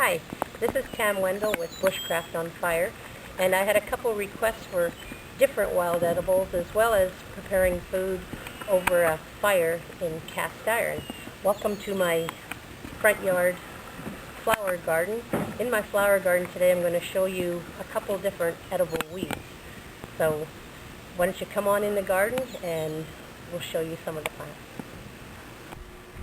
Hi, this is Cam Wendell with BushcraftOnFire, and I had a couple requests for different wild edibles as well as preparing food over a fire in cast iron. Welcome to my front yard flower garden. In my flower garden today I'm going to show you a couple different edible weeds. So why don't you come on in the garden and we'll show you some of the plants.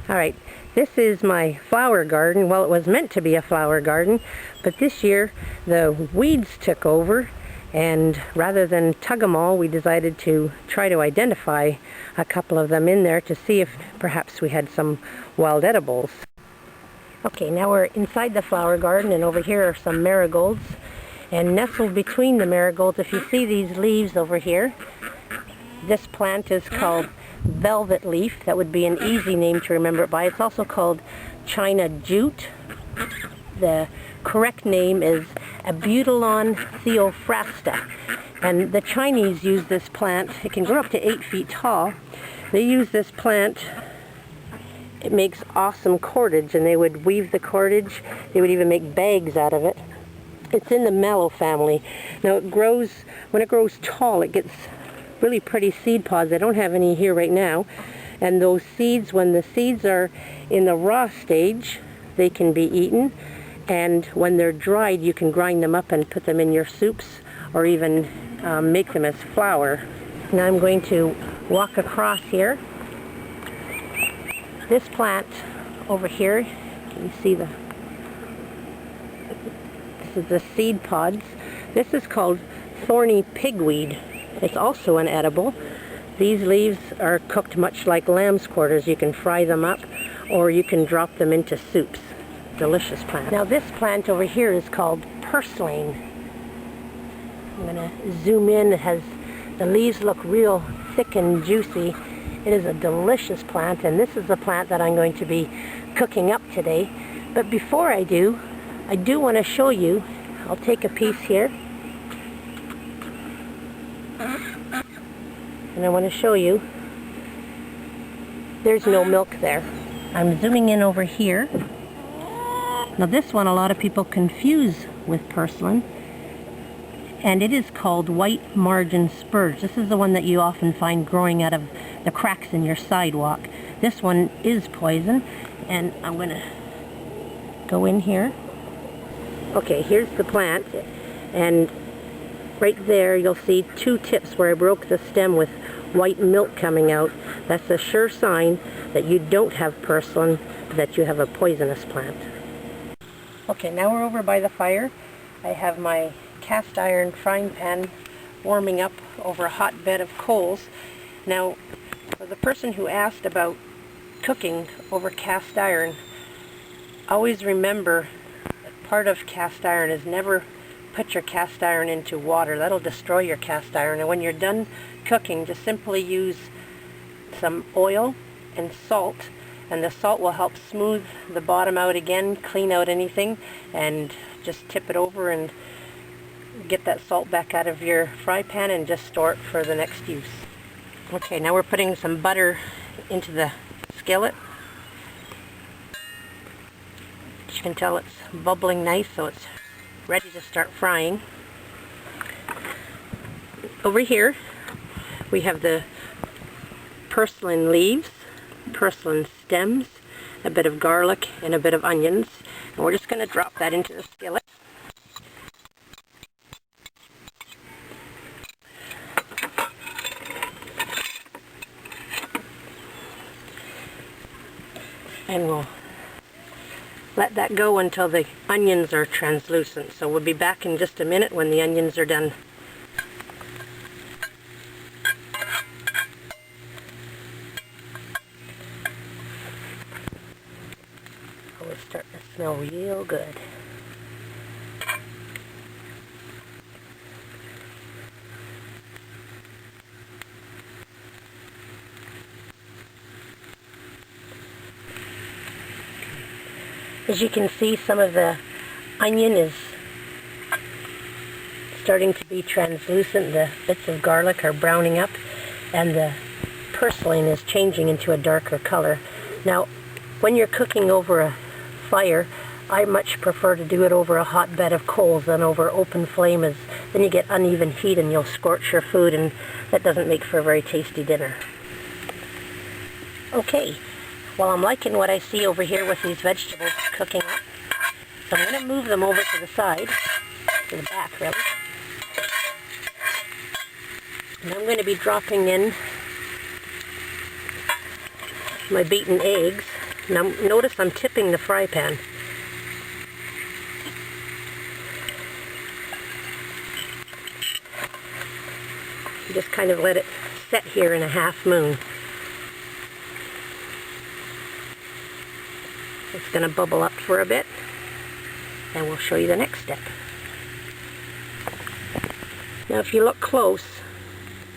Alright, this is my flower garden. Well, it was meant to be a flower garden, but this year the weeds took over, and rather than tug them all, we decided to try to identify a couple of them in there to see if perhaps we had some wild edibles. Okay, now we're inside the flower garden, and over here are some marigolds, and nestled between the marigolds, if you see these leaves over here, this plant is called velvet leaf. That would be an easy name to remember it by. It's also called China jute. The correct name is Abutylon theophrasta, and the Chinese use this plant. It can grow up to 8 feet tall. They use this plant. It makes awesome cordage, and they would weave the cordage. They would even make bags out of it. It's in the mallow family. Now it grows, when it grows tall, it gets really pretty seed pods. I don't have any here right now, and those seeds, when the seeds are in the raw stage, they can be eaten, and when they're dried you can grind them up and put them in your soups or even make them as flour. Now I'm going to walk across here. This plant over here, can you see this is the seed pods. This is called thorny pigweed. It's also an edible. These leaves are cooked much like lamb's quarters. You can fry them up or you can drop them into soups. Delicious plant. Now this plant over here is called Purslane. I'm going to zoom in. It has, the leaves look real thick and juicy. It is a delicious plant, and this is the plant that I'm going to be cooking up today. But before I do want to show you, I'll take a piece here. And I want to show you, there's no milk there. I'm zooming in over here. Now this one a lot of people confuse with purslane, and it is called white margin spurge. This is the one that you often find growing out of the cracks in your sidewalk. This one is poison, and I'm going to go in here. Okay, here's the plant, and right there you'll see two tips where I broke the stem with white milk coming out. That's a sure sign that you don't have purslane, that you have a poisonous plant. Okay, now we're over by the fire. I have my cast iron frying pan warming up over a hot bed of coals. Now, for the person who asked about cooking over cast iron, always remember that part of cast iron is never put your cast iron into water. That'll destroy your cast iron. And when you're done cooking, just simply use some oil and salt, and the salt will help smooth the bottom out again, clean out anything, and just tip it over and get that salt back out of your fry pan and just store it for the next use. Okay, now we're putting some butter into the skillet. As you can tell, it's bubbling nice, so it's ready to start frying. Over here we have the purslane leaves, purslane stems, a bit of garlic, and a bit of onions, and we're just going to drop that into the skillet. And we'll let that go until the onions are translucent. So we'll be back in just a minute when the onions are done. Oh, it's starting to smell real good. As you can see, some of the onion is starting to be translucent. The bits of garlic are browning up, and the purslane is changing into a darker color. Now, when you're cooking over a fire, I much prefer to do it over a hot bed of coals than over open flame, as then you get uneven heat and you'll scorch your food, and that doesn't make for a very tasty dinner. Okay, well, I'm liking what I see over here with these vegetables cooking up, so I'm going to move them over to the side, to the back really. And I'm going to be dropping in my beaten eggs. Now notice I'm tipping the fry pan. Just kind of let it set here in a half moon. It's going to bubble up for a bit, and we'll show you the next step. Now if you look close,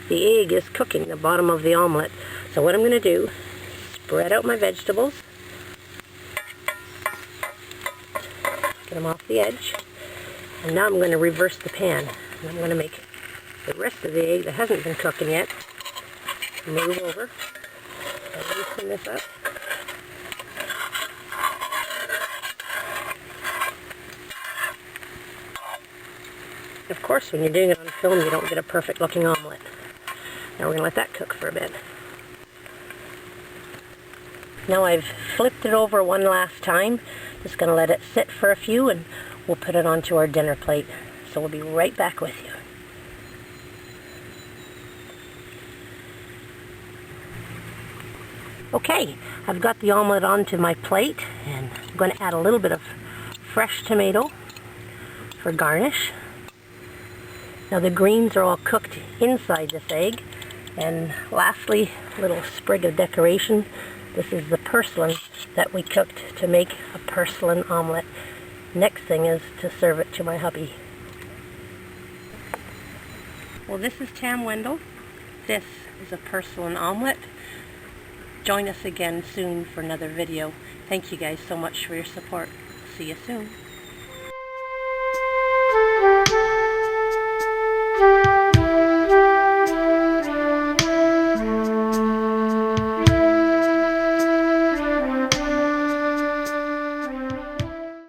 the egg is cooking the bottom of the omelet. So what I'm going to do, spread out my vegetables, get them off the edge, and now I'm going to reverse the pan. And I'm going to make the rest of the egg that hasn't been cooking yet move over. I'll loosen this up. Of course, when you're doing it on film, you don't get a perfect looking omelet. Now we're going to let that cook for a bit. Now I've flipped it over one last time. Just going to let it sit for a few, and we'll put it onto our dinner plate. So we'll be right back with you. Okay, I've got the omelet onto my plate, and I'm going to add a little bit of fresh tomato for garnish. Now the greens are all cooked inside this egg. And lastly, a little sprig of decoration. This is the purslane that we cooked to make a purslane omelet. Next thing is to serve it to my hubby. Well, this is Tam Wendell. This is a purslane omelet. Join us again soon for another video. Thank you guys so much for your support. See you soon.